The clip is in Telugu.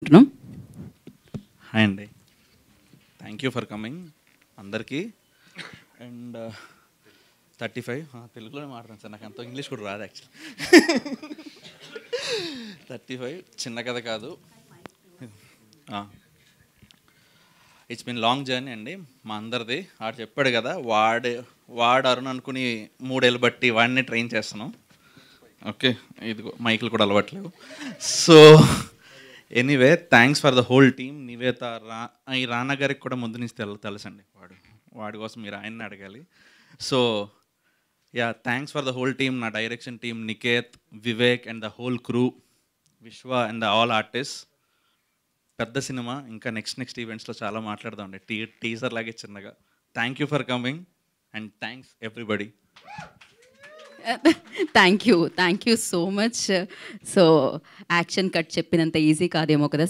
అంటున్నాం. హాయ్ అండి, థ్యాంక్ యూ ఫర్ కమింగ్ అందరికీ. అండ్ 35 తెలుగులోనే మాట్లాడాను సార్, నాకు అంత ఇంగ్లీష్ కూడా రాదు యాక్చువల్లీ. 35 చిన్న కథ కాదు. ఇట్స్ బిన్ లాంగ్ జర్నీ అండి మా అందరిది. ఆడు చెప్పాడు కదా, వాడు అరుణ్ అనుకుని 3 ఏళ్ళు బట్టి వాడిని ట్రైన్ చేస్తున్నాం. ఓకే, ఇదిగో మైకులు కూడా అలవాట్లేవు. So anyway, thanks for the whole team. Nivetha, ఈ రానా గారికి కూడా ముందు నుంచి తెలుసండి. వాడి కోసం మీరు ఆయన్ని అడగాలి. So ya, thanks for the whole team. నా direction team, Niketh, Vivek and the whole crew, Vishwa and the all artist. పెద్ద సినిమా, ఇంకా నెక్స్ట్ ఈవెంట్స్లో చాలా మాట్లాడదామండి. టీజర్ లాగే చిన్నగా. Thank you for coming and thanks everybody. Thank you so much. So action cut చెప్పినంత ఈజీ కాదేమో కదా.